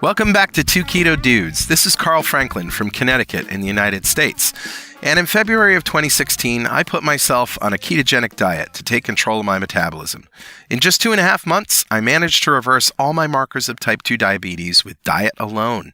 Welcome back to Two Keto Dudes. This is Carl Franklin from Connecticut in the United States. And in February of 2016, I put myself on a ketogenic diet to take control of my metabolism. In just 2.5 months, I managed to reverse all my markers of type 2 diabetes with diet alone.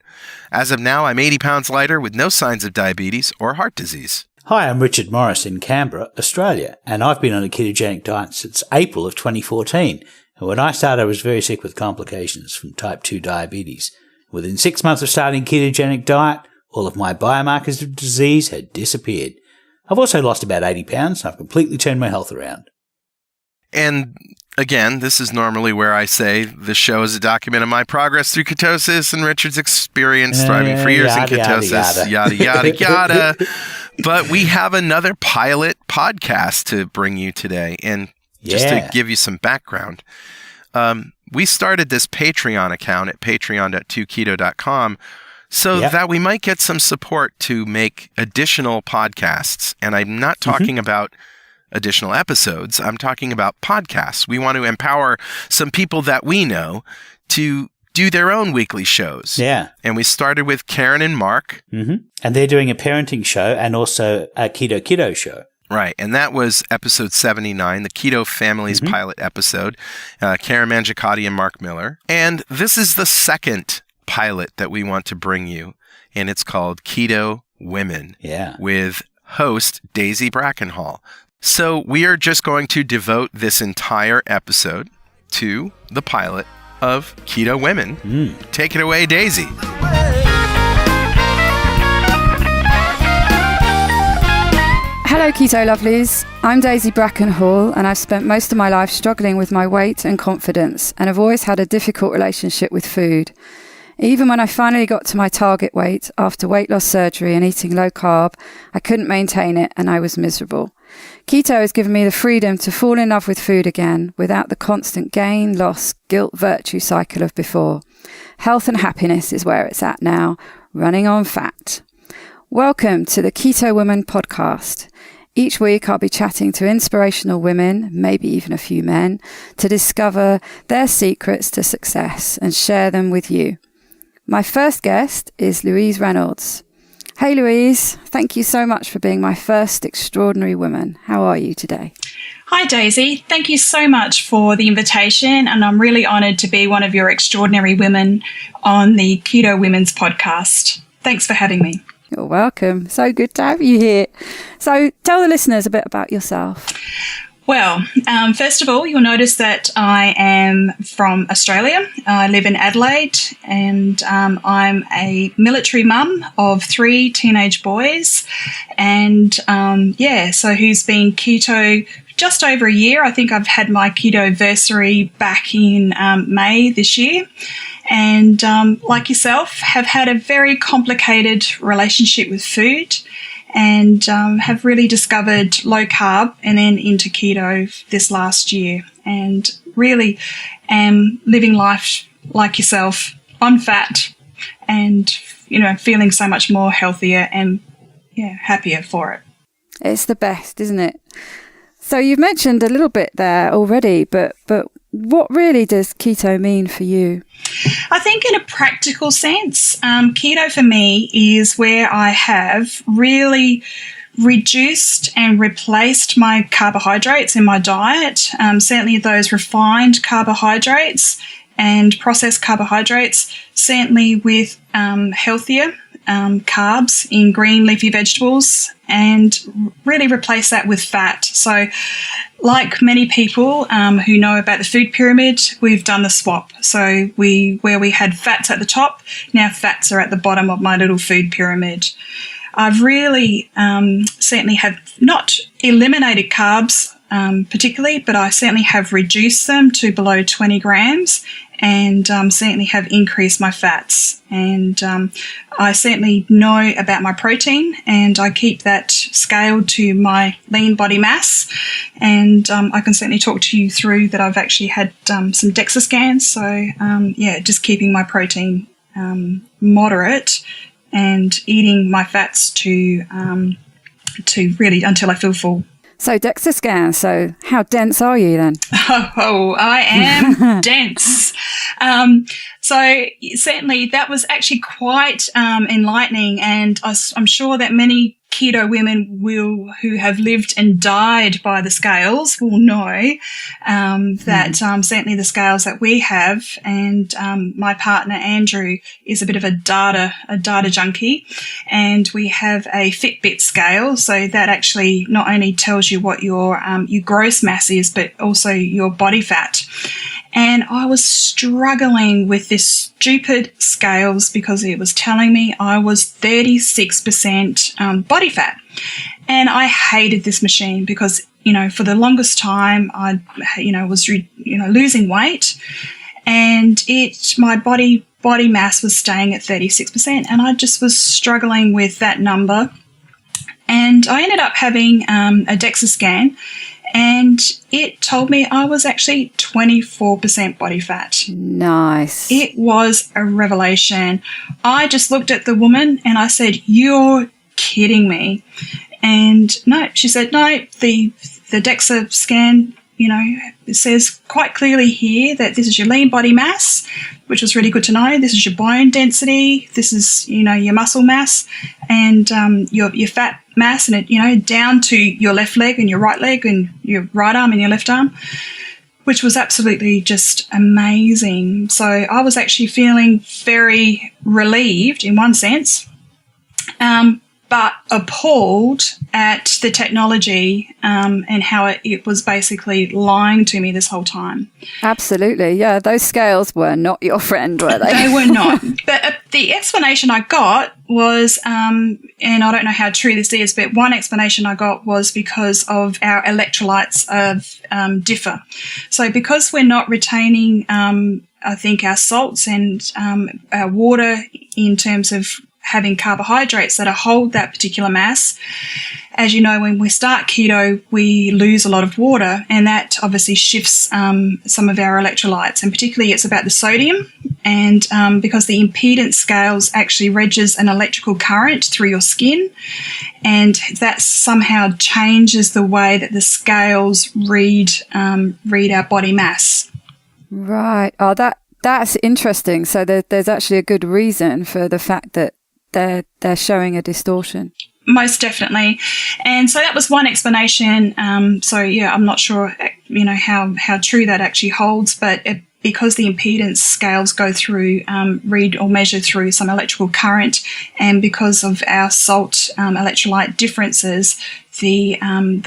As of now, I'm 80 pounds lighter with no signs of diabetes or heart disease. Hi, I'm Richard Morris in Canberra, Australia, and I've been on a ketogenic diet since April of 2014. And when I started, I was very sick with complications from type 2 diabetes. Within 6 months of starting ketogenic diet, all of my biomarkers of disease had disappeared. I've also lost about 80 pounds. I've completely turned my health around. And again, this is normally where I say the show is a document of my progress through ketosis and Richard's experience thriving for years in ketosis, yada, yada, yada. But we have another pilot podcast to bring you today. And just to give you some background, we started this Patreon account at patreon.2keto.com so that we might get some support to make additional podcasts. And I'm not talking about additional episodes. I'm talking about podcasts. We want to empower some people that we know to do their own weekly shows. Yeah. And we started with Karen and Mark. Mm-hmm. And they're doing a parenting show and also a Keto show. Right, and that was episode 79, the Keto Families pilot episode, Karen Mangicotti and Mark Miller. And this is the second pilot that we want to bring you, and it's called Keto Women with host Daisy Brackenhall. So we are just going to devote this entire episode to the pilot of Keto Women. Take it away, Daisy. Hello Keto Lovelies, I'm Daisy Brackenhall and I've spent most of my life struggling with my weight and confidence and have always had a difficult relationship with food. Even when I finally got to my target weight after weight loss surgery and eating low carb, I couldn't maintain it and I was miserable. Keto has given me the freedom to fall in love with food again without the constant gain, loss, guilt, virtue cycle of before. Health and happiness is where it's at now, running on fat. Welcome to the Keto Women podcast. Each week I'll be chatting to inspirational women, maybe even a few men, to discover their secrets to success and share them with you. My first guest is Louise Reynolds. Hey Louise, thank you so much for being my first extraordinary woman. How are you today? Hi Daisy, thank you so much for the invitation and I'm really honoured to be one of your extraordinary women on the Keto Women's podcast. Thanks for having me. You're welcome. So good to have you here. So tell the listeners a bit about yourself. Well, first of all, you'll notice that I am from Australia. I live in Adelaide and I'm a military mum of 3 teenage boys. And so who's been keto just over a year. I think I've had my keto-versary back in May this year. And like yourself, have had a very complicated relationship with food and have really discovered low carb and then into keto this last year and really am living life like yourself on fat and, you know, feeling so much more healthier and happier for it. It's the best, isn't it? So you've mentioned a little bit there already, but what really does keto mean for you? I think in a practical sense, keto for me is where I have really reduced and replaced my carbohydrates in my diet, certainly those refined carbohydrates and processed carbohydrates, certainly with healthier carbs in green leafy vegetables and really replace that with fat. So like many people who know about the food pyramid, we've done the swap. So where we had fats at the top, now fats are at the bottom of my little food pyramid. I've really certainly have not eliminated carbs particularly, but I certainly have reduced them to below 20 grams and certainly have increased my fats. And I certainly know about my protein and I keep that scaled to my lean body mass. And I can certainly talk to you through that I've actually had some DEXA scans. So just keeping my protein moderate and eating my fats to really until I feel full. So DEXA scan. So how dense are you then? Oh, I am dense. So certainly that was actually quite enlightening, and I'm sure that many keto women who have lived and died by the scales will know that certainly the scales that we have, and my partner Andrew is a bit of a data junkie, and we have a Fitbit scale, so that actually not only tells you what your gross mass is, but also your body fat. And I was struggling with this stupid scales because it was telling me I was 36% body fat. And I hated this machine because, for the longest time I, was, losing weight, and my body mass was staying at 36%. And I just was struggling with that number. And I ended up having a DEXA scan, and it told me I was actually 24% body fat. Nice. It was a revelation. I just looked at the woman and I said, "You're kidding me." And no, she said, "No, the DEXA scan, it says quite clearly here that this is your lean body mass," which was really good to know. "This is your bone density. This is, your muscle mass, and your fat mass, and it, down to your left leg and your right leg and your right arm and your left arm," which was absolutely just amazing. So I was actually feeling very relieved in one sense, but appalled at the technology and how it was basically lying to me this whole time. Absolutely. Yeah, those scales were not your friend, were they? They were not. But the explanation I got was, and I don't know how true this is, but one explanation I got was because of our electrolytes differ. So because we're not retaining, I think, our salts and our water in terms of having carbohydrates that hold that particular mass. As you know, when we start keto, we lose a lot of water, and that obviously shifts some of our electrolytes, and particularly it's about the sodium. And because the impedance scales actually registers an electrical current through your skin, and that somehow changes the way that the scales read our body mass. Right. Oh, that's interesting. So there's actually a good reason for the fact that they're showing a distortion. Most definitely. And so that was one explanation. So yeah, I'm not sure, how true that actually holds, but because the impedance scales go through, read or measure through some electrical current, and because of our salt electrolyte differences, the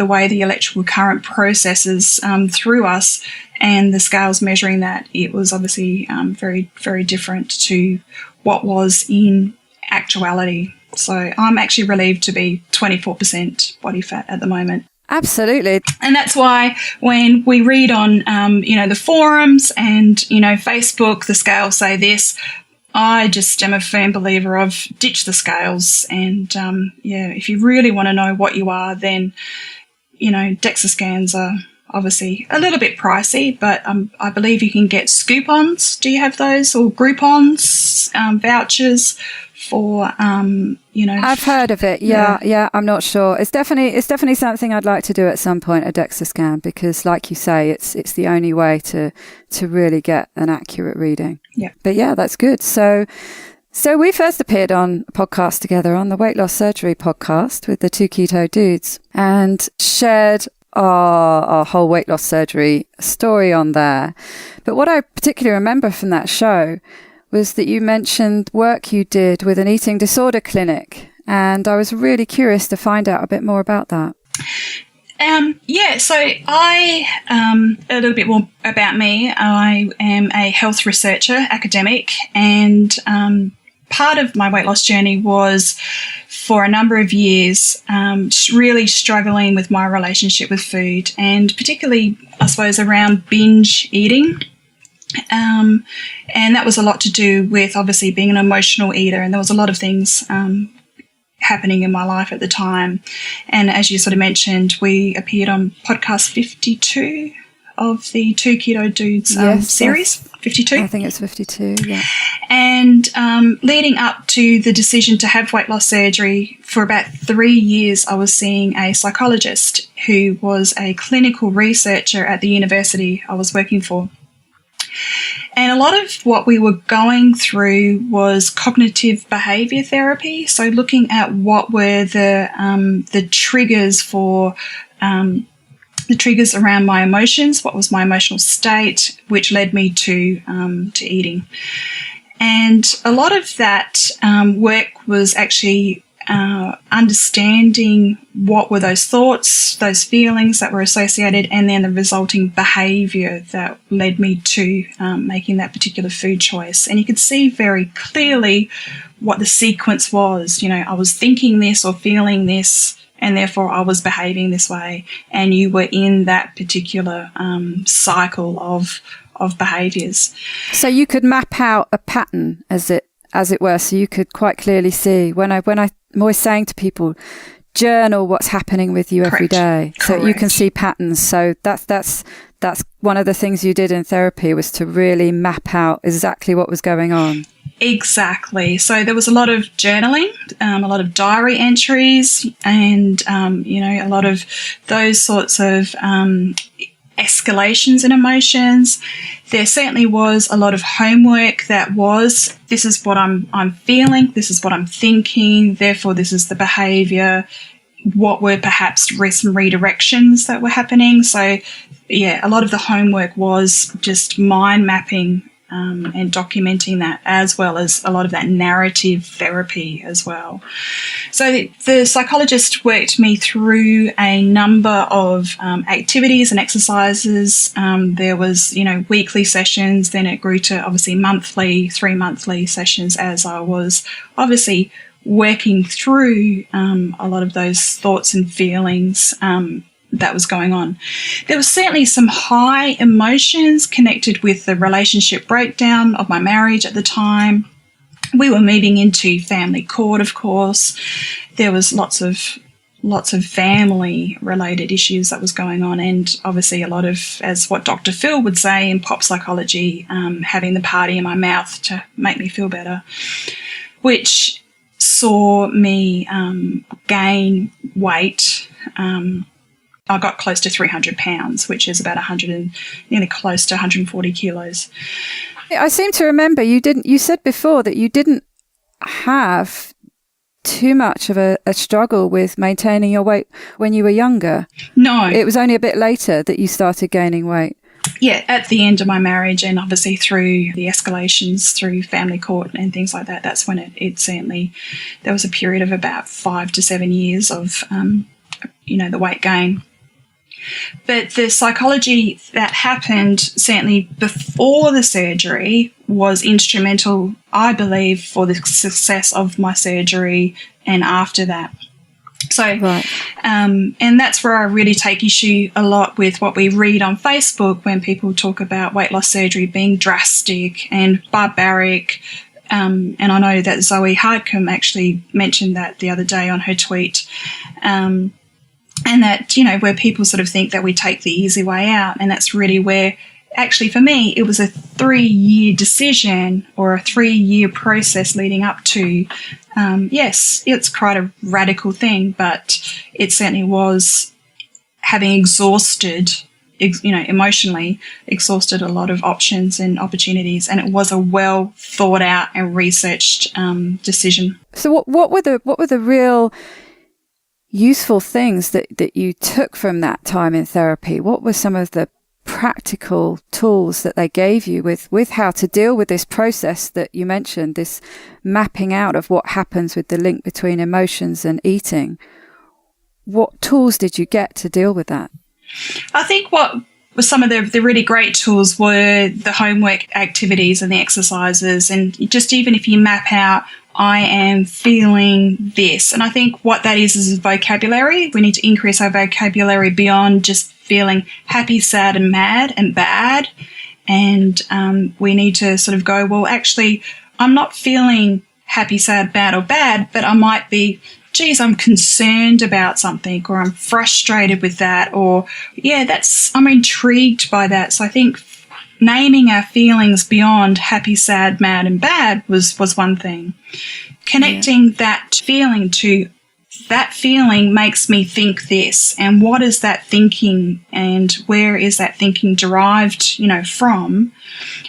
way the electrical current processes through us, and the scales measuring that, it was obviously very, very different to what was in actuality. So I'm actually relieved to be 24% body fat at the moment. Absolutely. And that's why when we read on, the forums and, Facebook, the scales say this, I just am a firm believer of ditch the scales. And, if you really want to know what you are, then, DEXA scans are obviously a little bit pricey, but I believe you can get scoop-ons. Do you have those? Or Groupons, vouchers for, I've heard of it. Yeah. I'm not sure. It's definitely something I'd like to do at some point, a DEXA scan, because like you say, it's the only way to really get an accurate reading. Yeah. But yeah, that's good. So we first appeared on a podcast together, on the Weight Loss Surgery podcast with the two keto dudes, and shared our whole weight loss surgery story on there. But what I particularly remember from that show was that you mentioned work you did with an eating disorder clinic, and I was really curious to find out a bit more about that. So I, a little bit more about me. I am a health researcher, academic, and part of my weight loss journey was, for a number of years, really struggling with my relationship with food, and particularly, I suppose, around binge eating. And that was a lot to do with obviously being an emotional eater, and there was a lot of things happening in my life at the time. And as you sort of mentioned, we appeared on podcast 52 of the Two Keto Dudes series, 52. I think it's 52, yeah. And leading up to the decision to have weight loss surgery, for about 3 years, I was seeing a psychologist who was a clinical researcher at the university I was working for. And a lot of what we were going through was cognitive behaviour therapy. So looking at what were the triggers for the triggers around my emotions, what was my emotional state, which led me to eating. And a lot of that work was actually understanding what were those thoughts, those feelings that were associated, and then the resulting behaviour that led me to making that particular food choice. And you could see very clearly what the sequence was. You know, I was thinking this or feeling this, and therefore I was behaving this way. And you were in that particular cycle of behaviours. So you could map out a pattern, as it were, so you could quite clearly see. When I'm always saying to people, journal what's happening with you every day, so you can see patterns. So that's one of the things you did in therapy, was to really map out exactly what was going on. Exactly. So there was a lot of journaling, a lot of diary entries, and a lot of those sorts of escalations in emotions. There certainly was a lot of homework that was, this is what I'm feeling, this is what I'm thinking, therefore this is the behaviour. What were perhaps some redirections that were happening? So, yeah, a lot of the homework was just mind mapping and documenting that, as well as a lot of that narrative therapy as well. So the psychologist worked me through a number of activities and exercises. There was, weekly sessions, then it grew to obviously monthly, 3 monthly sessions, as I was obviously working through a lot of those thoughts and feelings that was going on. There was certainly some high emotions connected with the relationship breakdown of my marriage at the time. We were moving into family court, of course. There was lots of family related issues that was going on, and obviously a lot of, as what Dr. Phil would say in pop psychology, having the party in my mouth to make me feel better, which saw me gain weight. I got close to 300 pounds, which is about nearly close to 140 kilos. I seem to remember you said before that you didn't have too much of a struggle with maintaining your weight when you were younger. No. It was only a bit later that you started gaining weight. Yeah, at the end of my marriage, and obviously through the escalations through family court and things like that, that's when it certainly, there was a period of about 5 to 7 years of, the weight gain. But the psychology that happened certainly before the surgery was instrumental, I believe, for the success of my surgery and after that. So, right. And that's where I really take issue a lot with what we read on Facebook when people talk about weight loss surgery being drastic and barbaric. And I know that Zoe Hardcombe actually mentioned that the other day on her tweet. And that, where people sort of think that we take the easy way out. And that's really where, actually for me, it was a 3-year decision or a 3-year process leading up to, yes, it's quite a radical thing, but it certainly was having exhausted, emotionally exhausted a lot of options and opportunities. And it was a well thought out and researched decision. So what were the real useful things that you took from that time in therapy? What were some of the practical tools that they gave you with how to deal with this process that you mentioned, this mapping out of what happens with the link between emotions and eating? What tools did you get to deal with that? I think what was some of the really great tools were the homework activities and the exercises, and just even if you map out, I am feeling this. And I think what that is a vocabulary. We need to increase our vocabulary beyond just feeling happy, sad and mad and bad. And we need to sort of go, well, actually, I'm not feeling happy, sad, bad or bad, but I might be geez, I'm concerned about something, or I'm frustrated with that, or I'm intrigued by that. So I think naming our feelings beyond happy, sad, mad, and bad was one thing. Connecting that feeling to that feeling makes me think this, and what is that thinking, and where is that thinking derived, from?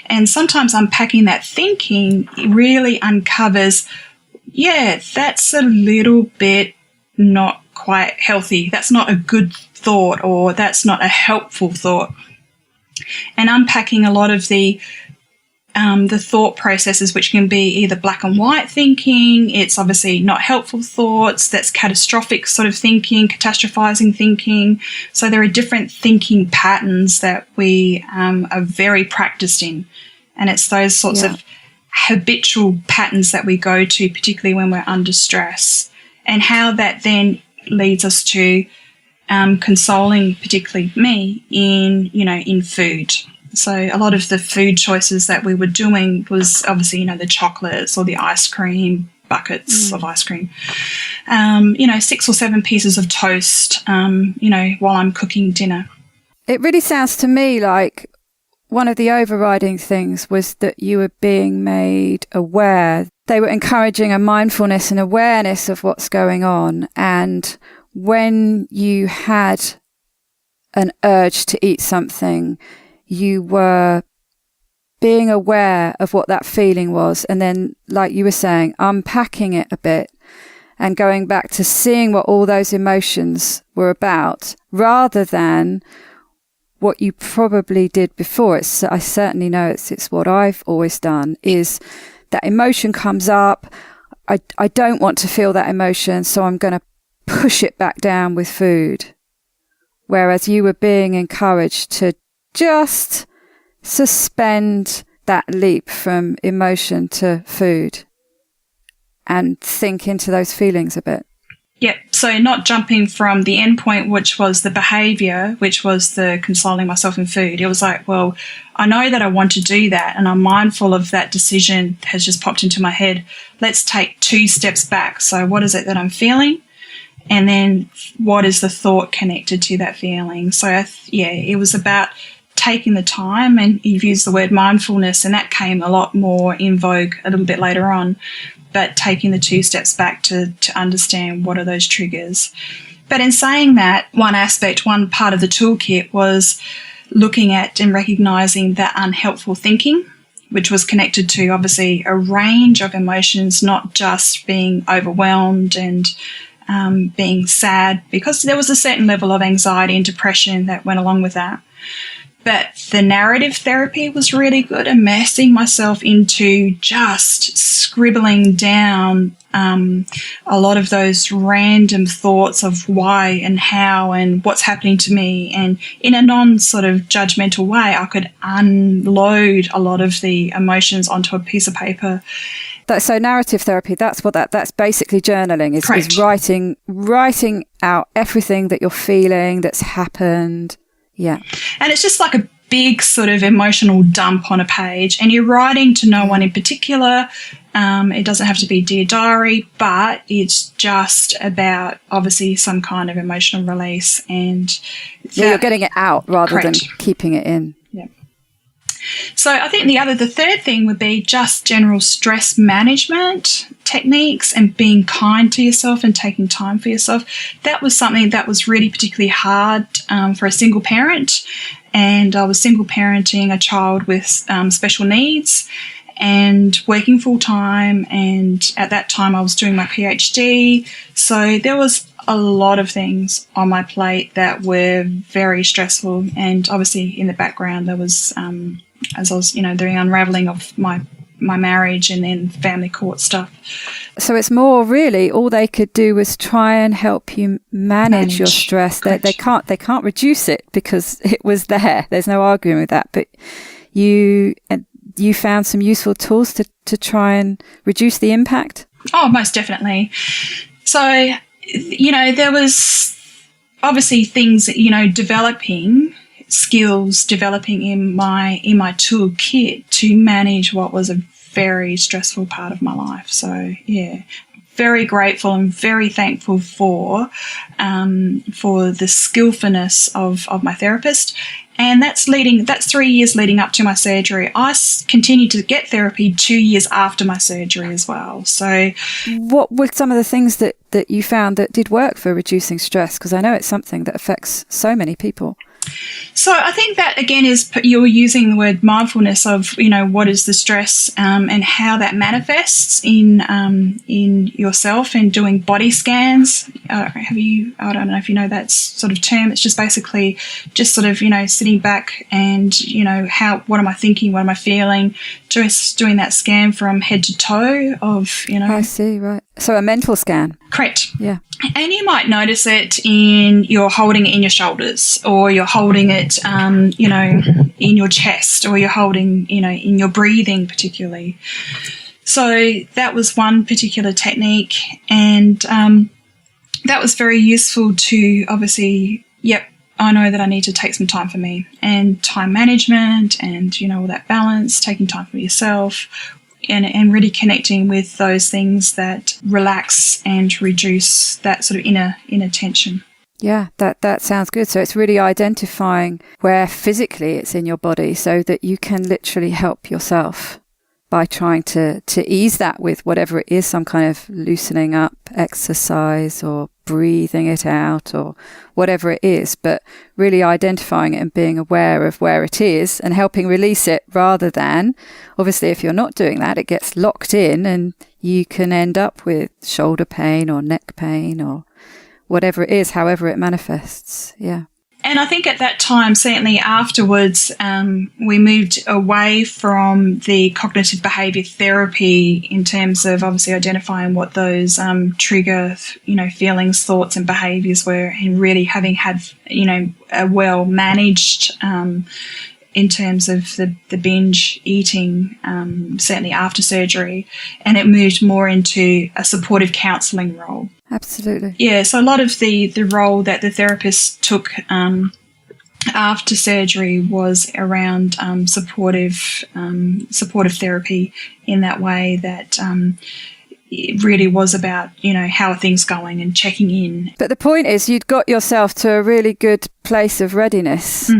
And sometimes unpacking that thinking really uncovers, that's a little bit not quite healthy. That's not a good thought, or that's not a helpful thought. And unpacking a lot of the thought processes, which can be either black and white thinking, it's obviously not helpful thoughts, that's catastrophic sort of thinking, catastrophizing thinking. So there are different thinking patterns that we are very practiced in. And it's those sorts of habitual patterns that we go to, particularly when we're under stress, and how that then leads us to consoling, particularly me, in food. So a lot of the food choices that we were doing was obviously, the chocolates or the ice cream, buckets of ice cream, 6 or 7 pieces of toast, while I'm cooking dinner. It really sounds to me like one of the overriding things was that you were being made aware. They were encouraging a mindfulness and awareness of what's going on. And when you had an urge to eat something, you were being aware of what that feeling was. And then, like you were saying, unpacking it a bit and going back to seeing what all those emotions were about, rather than what you probably did before. I certainly know it's what I've always done, is that emotion comes up. I don't want to feel that emotion, so I'm going to push it back down with food. Whereas you were being encouraged to just suspend that leap from emotion to food and think into those feelings a bit. Yep. So not jumping from the end point, which was the behaviour, which was the consoling myself in food. It was like, well, I know that I want to do that, and I'm mindful of that decision has just popped into my head. Let's take 2 steps back. So what is it that I'm feeling? And then what is the thought connected to that feeling? So, it was about taking the time, and you've used the word mindfulness, and that came a lot more in vogue a little bit later on, but taking the 2 steps back to understand what are those triggers. But in saying that, one part of the toolkit was looking at and recognising that unhelpful thinking, which was connected to obviously a range of emotions, not just being overwhelmed and being sad, because there was a certain level of anxiety and depression that went along with that. But the narrative therapy was really good, immersing myself into just scribbling down a lot of those random thoughts of why and how and what's happening to me. And in a non-sort of judgmental way, I could unload a lot of the emotions onto a piece of paper. So narrative therapy, that's basically journaling, is writing out everything that you're feeling, that's happened. Yeah. And it's just like a big sort of emotional dump on a page, and you're writing to no one in particular. It doesn't have to be Dear Diary, but it's just about obviously some kind of emotional release. And you're getting it out rather than keeping it in. Yeah. So I think the third thing would be just general stress management techniques and being kind to yourself and taking time for yourself. That was something that was really particularly hard for a single parent. And I was single parenting a child with special needs and working full time. And at that time I was doing my PhD. So there was a lot of things on my plate that were very stressful. And obviously in the background there was, as I was, the unraveling of my marriage and then family court stuff. So it's more really all they could do was try and help you manage your stress. They can't reduce it because it was there. There's no arguing with that. But you found some useful tools to try and reduce the impact? Oh, most definitely. So, there was obviously things, developing skills, developing in my toolkit to manage what was a very stressful part of my life. So, very grateful and very thankful for the skillfulness of my therapist. And that's 3 years leading up to my surgery. I continued to get therapy 2 years after my surgery as well. So what were some of the things that you found that did work for reducing stress? Because I know it's something that affects so many people. So I think that, again, is you're using the word mindfulness of, what is the stress and how that manifests in yourself, and doing body scans. I don't know if you know that sort of term. It's just basically just sort of, sitting back and, what am I thinking? What am I feeling? Just doing that scan from head to toe of, I see, right. So a mental scan. Correct. Yeah. And you might notice it you're holding it in your shoulders, or you're holding it, in your chest, or you're holding, in your breathing particularly. So that was one particular technique, and that was very useful to obviously, I know that I need to take some time for me, and time management, and, all that balance, taking time for yourself, and really connecting with those things that relax and reduce that sort of inner tension. Yeah, that sounds good. So it's really identifying where physically it's in your body so that you can literally help yourself by trying to ease that with whatever it is, some kind of loosening up exercise or breathing it out or whatever it is, but really identifying it and being aware of where it is and helping release it, rather than, obviously, if you're not doing that, it gets locked in and you can end up with shoulder pain or neck pain or whatever it is, however it manifests. Yeah. And I think at that time, certainly afterwards, we moved away from the cognitive behaviour therapy in terms of obviously identifying what those trigger, feelings, thoughts and behaviours were, and really having had, a well managed in terms of the binge eating, certainly after surgery, and it moved more into a supportive counselling role. Absolutely. Yeah, so a lot of the role that the therapist took after surgery was around supportive therapy, in that way that it really was about, how are things going and checking in. But the point is, you'd got yourself to a really good place of readiness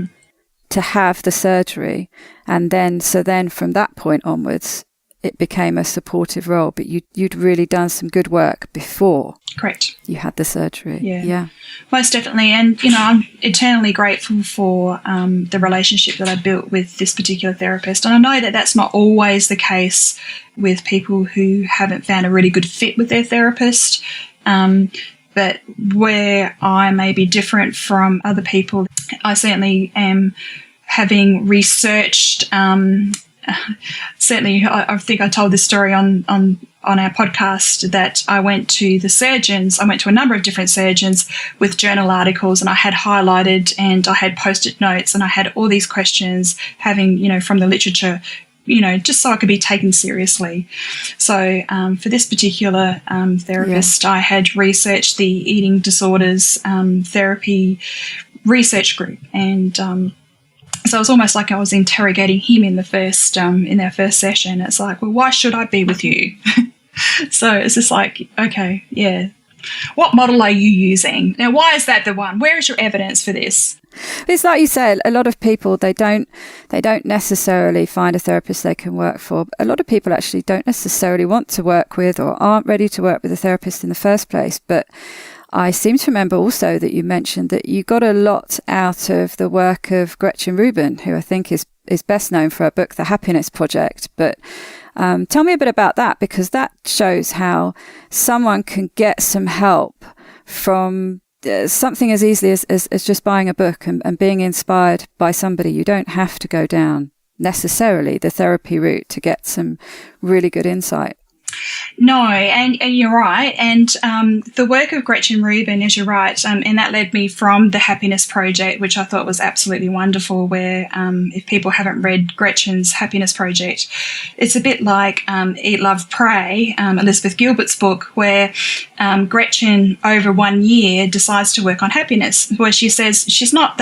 to have the surgery, and then from that point onwards, it became a supportive role. But you'd really done some good work before. Correct. You had the surgery. Yeah. Most definitely. And, I'm eternally grateful for the relationship that I built with this particular therapist. And I know that that's not always the case with people who haven't found a really good fit with their therapist. But where I may be different from other people, I certainly am, having researched, certainly I think I told this story on our podcast, that I went to a number of different surgeons with journal articles, and I had highlighted and I had post-it notes, and I had all these questions, having, from the literature, just so I could be taken seriously. So for this particular therapist, I had researched the eating disorders therapy research group, and so it was almost like I was interrogating him in our first session. It's like, well, why should I be with you? So it's just like, okay, yeah. What model are you using? Now, why is that the one? Where is your evidence for this? It's like you said, a lot of people, they don't necessarily find a therapist they can work for. A lot of people actually don't necessarily want to work with, or aren't ready to work with a therapist in the first place. But I seem to remember also that you mentioned that you got a lot out of the work of Gretchen Rubin, who I think is best known for her book, The Happiness Project. But tell me a bit about that, because that shows how someone can get some help from something as easily as just buying a book and being inspired by somebody. You don't have to go down necessarily the therapy route to get some really good insight. No, and you're right. And the work of Gretchen Rubin, as you're right, and that led me from the Happiness Project, which I thought was absolutely wonderful, where if people haven't read Gretchen's Happiness Project, it's a bit like Eat, Love, Pray, Elizabeth Gilbert's book, where Gretchen, over 1 year, decides to work on happiness, where she says she's not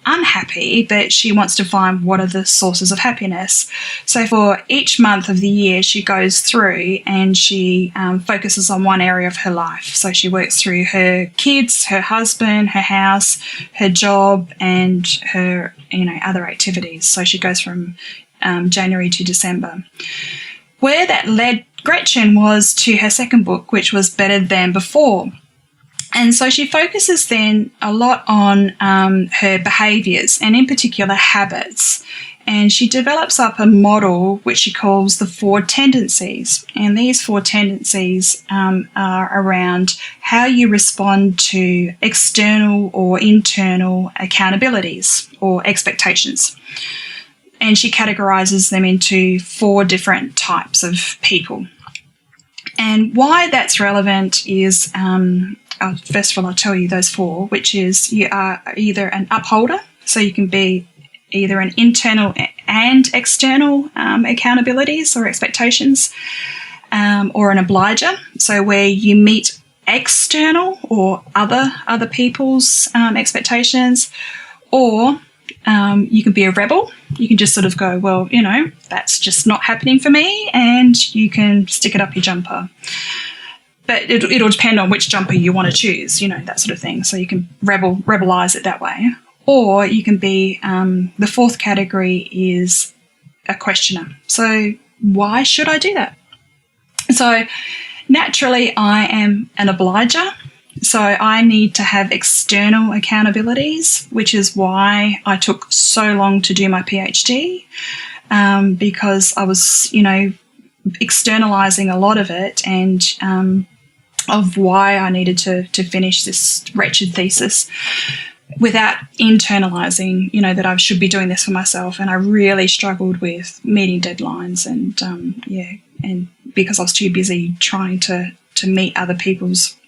unhappy, but she wants to find what are the sources of happiness. So for each month of the year, she goes through and she focuses on one area of her life. So she works through her kids, her husband, her house, her job, and her other activities. So she goes from January to December. Where that led Gretchen was to her second book, which was Better Than Before. And so she focuses then a lot on her behaviours and in particular habits. And she develops up a model which she calls the 4 tendencies. And these 4 tendencies are around how you respond to external or internal accountabilities or expectations. And she categorises them into 4 different types of people. And why that's relevant is, first of all, I'll tell you those 4, which is you are either an upholder, so you can be either an internal and external accountabilities or expectations, or an obliger, so where you meet external or other people's expectations, or you can be a rebel. You can just sort of go, well, that's just not happening for me, and you can stick it up your jumper. But it'll depend on which jumper you want to choose, that sort of thing. So you can rebelize it that way. Or you can be, the 4th category is a questioner. So why should I do that? So naturally I am an obliger. So I need to have external accountabilities, which is why I took so long to do my PhD, because I was, externalizing a lot of it and of why I needed to finish this wretched thesis without internalizing, that I should be doing this for myself. And I really struggled with meeting deadlines and because I was too busy trying to meet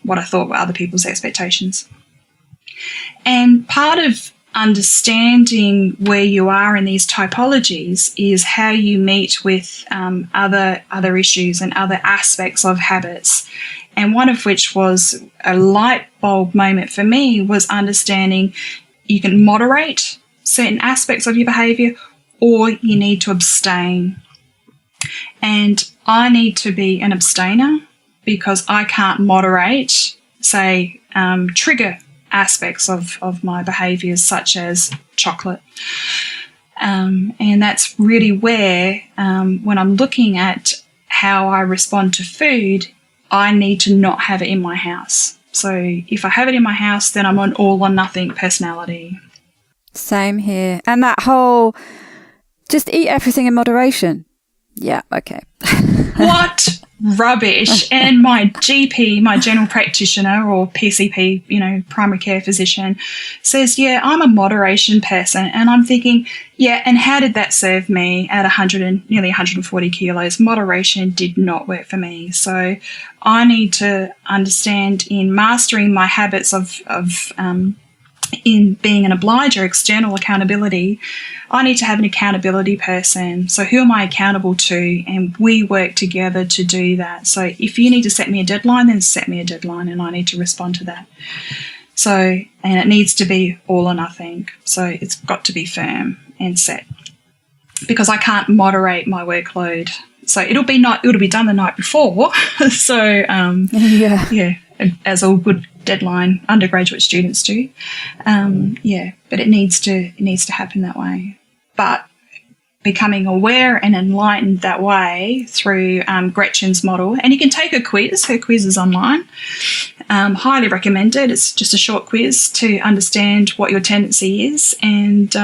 what I thought were other people's expectations. And part of understanding where you are in these typologies is how you meet with other issues and other aspects of habits. And one of which was a light bulb moment for me was understanding you can moderate certain aspects of your behaviour or you need to abstain. And I need to be an abstainer because I can't moderate, say, trigger aspects of my behaviours such as chocolate. And that's really where, when I'm looking at how I respond to food, I need to not have it in my house. So if I have it in my house, then I'm an all or nothing personality. Same here. And that whole just eat everything in moderation. Yeah, okay. What rubbish. And my GP, my general practitioner or PCP, primary care physician, says, yeah, I'm a moderation person. And I'm thinking, yeah, and how did that serve me at nearly 140 kilos? Moderation did not work for me. So I need to understand in mastering my habits of in being an obliger, external accountability, I need to have an accountability person. So who am I accountable to? And we work together to do that. So if you need to set me a deadline, then set me a deadline and I need to respond to that. So, and it needs to be all or nothing. So it's got to be firm and set because I can't moderate my workload. So it'll be done the night before. So, yeah, as all good deadline undergraduate students do. But it needs to happen that way. But becoming aware and enlightened that way through Gretchen's model, and you can take a quiz. Her quiz is online. Highly recommended. It's just a short quiz to understand what your tendency is, and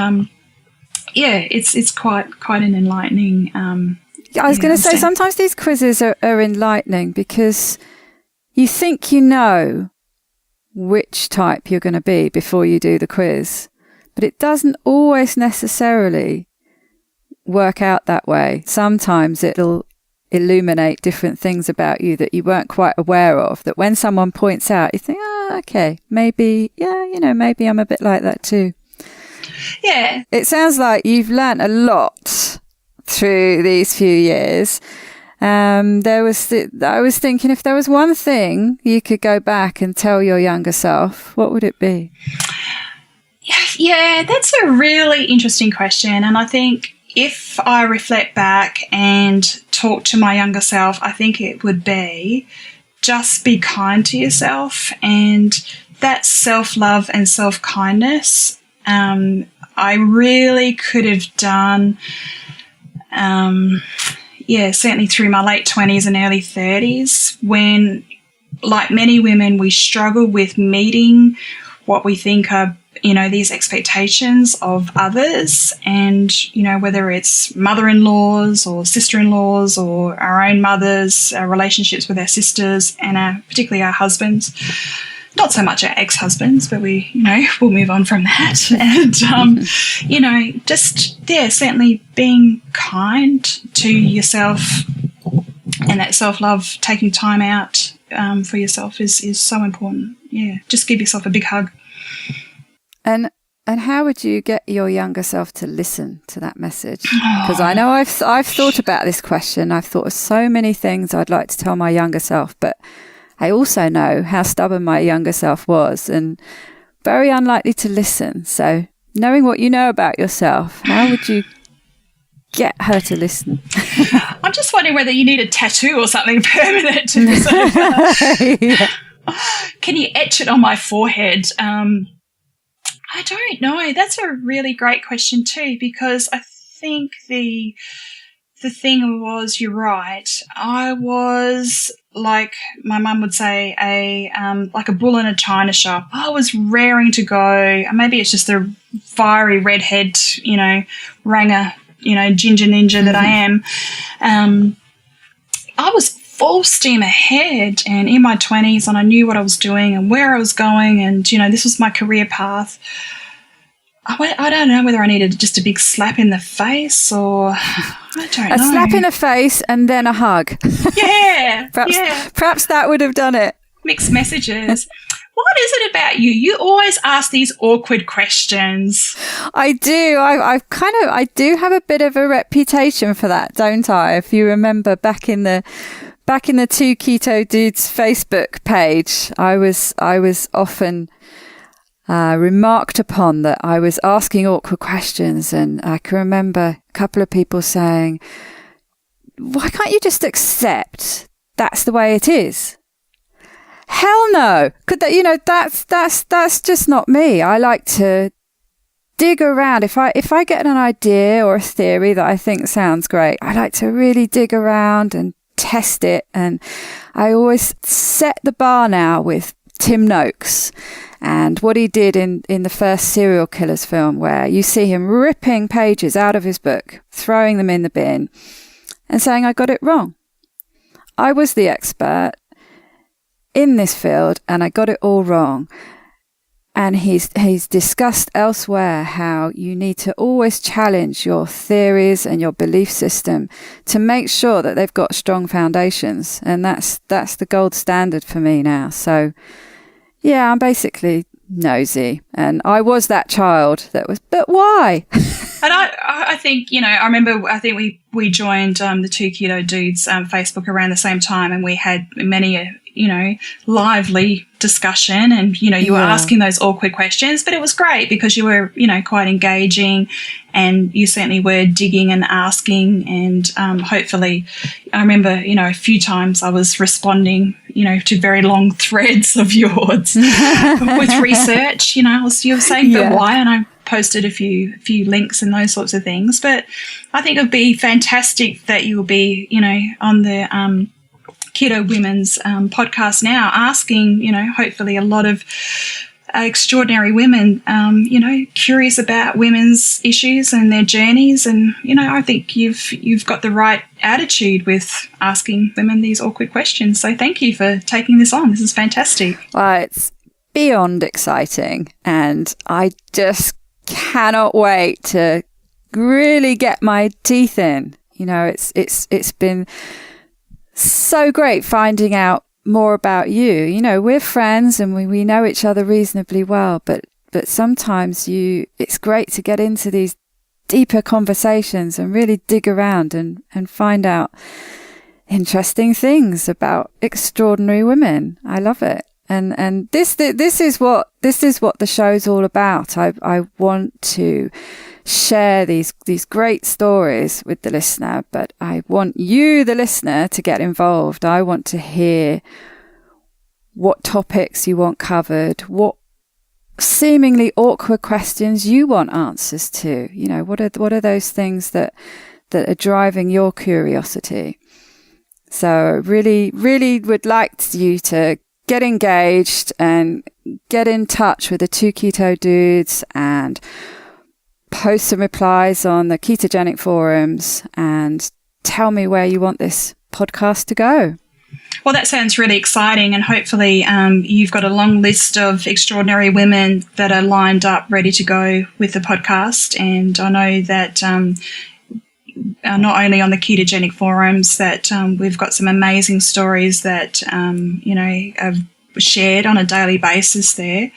it's quite an enlightening. I was going to say sometimes these quizzes are enlightening because you think you know which type you're going to be before you do the quiz, but it doesn't always necessarily work out that way. Sometimes it'll illuminate different things about you that you weren't quite aware of, that when someone points out, you think, okay, maybe, maybe I'm a bit like that too. Yeah. It sounds like you've learnt a lot through these few years. I was thinking if there was one thing you could go back and tell your younger self, what would it be? Yeah, that's a really interesting question. And I think, if I reflect back and talk to my younger self, I think it would be just be kind to yourself, and that self-love and self-kindness, I really could have done, certainly through my late 20s and early 30s, when, like many women, we struggle with meeting what we think are, these expectations of others, and, whether it's mother-in-laws or sister-in-laws or our own mothers, our relationships with our sisters and particularly our husbands. Not so much our ex-husbands, but we'll move on from that. And, certainly being kind to yourself, and that self-love, taking time out for yourself is so important. Yeah, just give yourself a big hug. And how would you get your younger self to listen to that message? Because I know I've thought about this question. I've thought of so many things I'd like to tell my younger self, but I also know how stubborn my younger self was and very unlikely to listen. So knowing what you know about yourself, how would you get her to listen? I'm just wondering whether you need a tattoo or something permanent to Can you etch it on my forehead? I don't know. That's a really great question too, because I think the thing was, you're right. I was, like my mum would say, like a bull in a china shop. I was raring to go. And maybe it's just the fiery redhead, ranger, ginger ninja that I am. I was full steam ahead and in my 20s, and I knew what I was doing and where I was going, and, this was my career path. I don't know whether I needed just a big slap in the face, or I don't know. A slap in the face and then a hug. Yeah. Perhaps that would have done it. Mixed messages. What is it about you? You always ask these awkward questions. I do. I do have a bit of a reputation for that, don't I? If you remember back in the Two Keto Dudes Facebook page, I was often remarked upon that I was asking awkward questions, and I can remember a couple of people saying, "Why can't you just accept that's the way it is?" Hell no! Could that? That's just not me. I like to dig around. If I get an idea or a theory that I think sounds great, I like to really dig around and test it. And I always set the bar now with Tim Noakes and what he did in the first serial killers film, where you see him ripping pages out of his book, throwing them in the bin and saying, "I got it wrong. I was the expert in this field and I got it all wrong." And he's discussed elsewhere how you need to always challenge your theories and your belief system to make sure that they've got strong foundations. And that's the gold standard for me now. So yeah, I'm basically nosy, and I was that child that was, but why? And I think, I remember, I think we joined the Two Keto Dudes Facebook around the same time, and we had many, lively discussion, and, you were asking those awkward questions, but it was great because you were, quite engaging, and you certainly were digging and asking, and hopefully, I remember, a few times I was responding, to very long threads of yours with research, you were saying, but why? And I posted a few links and those sorts of things. But I think it would be fantastic that you will be, on the Keto Women's podcast now, asking, hopefully a lot of extraordinary women, curious about women's issues and their journeys. And, I think you've got the right attitude with asking women these awkward questions. So thank you for taking this on. This is fantastic. Well, it's beyond exciting, and I just cannot wait to really get my teeth in. It's been so great finding out more about you. We're friends and we know each other reasonably well, but sometimes it's great to get into these deeper conversations and really dig around and find out interesting things about extraordinary women. I love it. And this is what the show's all about. I want to share these great stories with the listener, but I want you, the listener, to get involved. I want to hear what topics you want covered, what seemingly awkward questions you want answers to. You know, what are those things that are driving your curiosity? So really, really would like you to get engaged and get in touch with the Two Keto Dudes and post some replies on the ketogenic forums and tell me where you want this podcast to go. Well, that sounds really exciting, and hopefully you've got a long list of extraordinary women that are lined up ready to go with the podcast. And I know that not only on the ketogenic forums that we've got some amazing stories that, are shared on a daily basis there.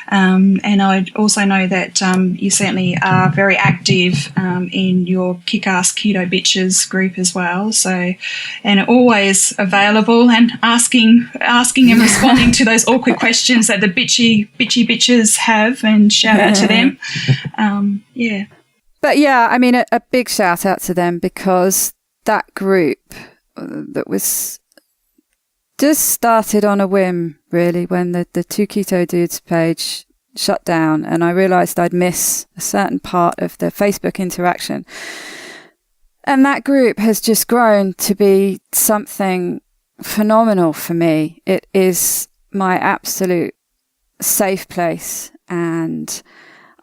And I also know that you certainly are very active in your Kick-Ass Keto Bitches group as well. So, and always available and asking and responding to those awkward questions that the bitchy bitches have, and shout out to them. Yeah. But yeah, I mean, a big shout out to them, because that group that was just started on a whim, really, when the Two Keto Dudes page shut down, and I realised I'd miss a certain part of the Facebook interaction. And that group has just grown to be something phenomenal for me. It is my absolute safe place, and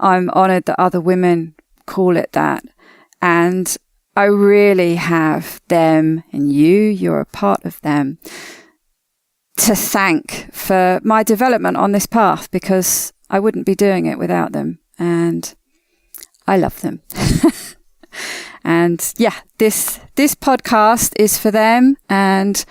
I'm honoured that other women call it that. And I really have them, and you're a part of them, to thank for my development on this path, because I wouldn't be doing it without them, and I love them. And yeah, this podcast is for them and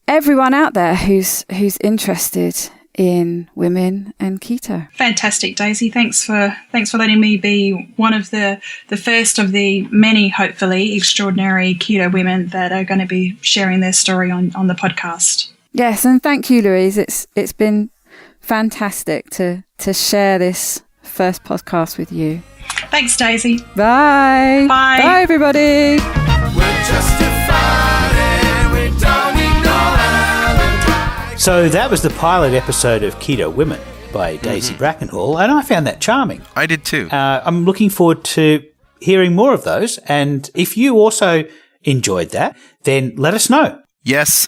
everyone out there who's interested in women and keto. Fantastic, Daisy. Thanks for letting me be one of the first of the many, hopefully, extraordinary keto women that are going to be sharing their story on the podcast. Yes, and thank you, Louise. It's been fantastic to share this first podcast with you. Thanks, Daisy. Bye. Bye. Bye, everybody. We're justified and we don't need no alibi. So that was the pilot episode of Keto Women by Daisy Brackenhall, and I found that charming. I did too. I'm looking forward to hearing more of those, and if you also enjoyed that, then let us know. Yes,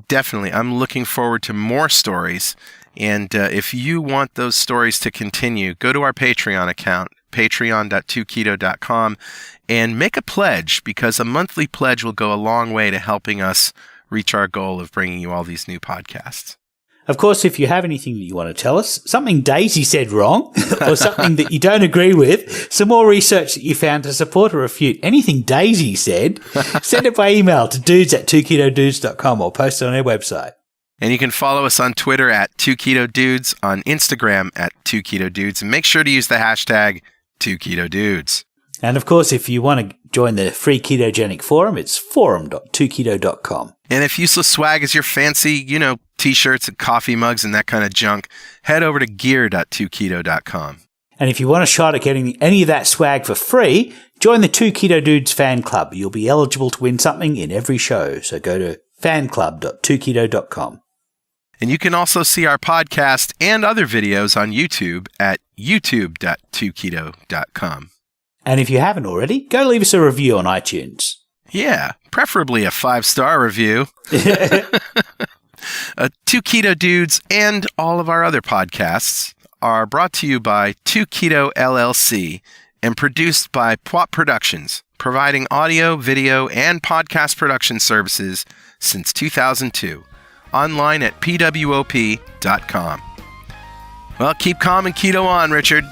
definitely. I'm looking forward to more stories. And if you want those stories to continue, go to our Patreon account, patreon.2keto.com, and make a pledge, because a monthly pledge will go a long way to helping us reach our goal of bringing you all these new podcasts. Of course, if you have anything that you want to tell us, something Daisy said wrong, or something that you don't agree with, some more research that you found to support or refute anything Daisy said, send it by email to dudes@2ketodudes.com or post it on our website. And you can follow us on Twitter at 2ketodudes, on Instagram at 2ketodudes, and make sure to use the hashtag 2ketodudes. And of course, if you want to join the free ketogenic forum, it's forum.2keto.com. And if useless swag is your fancy, t-shirts and coffee mugs and that kind of junk, head over to gear.2keto.com. And if you want a shot at getting any of that swag for free, join the 2 Keto Dudes fan club. You'll be eligible to win something in every show. So go to fanclub.2keto.com. And you can also see our podcast and other videos on YouTube at youtube.2keto.com. And if you haven't already, go leave us a review on iTunes. Yeah, preferably a 5-star review. 2 Keto Dudes and all of our other podcasts are brought to you by 2 Keto LLC and produced by Pwop Productions, providing audio, video, and podcast production services since 2002. Online at pwop.com. Well, keep calm and keto on, Richard.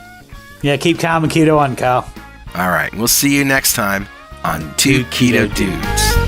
Yeah, keep calm and keto on, Carl. All right, we'll see you next time on 2 Keto Dudes.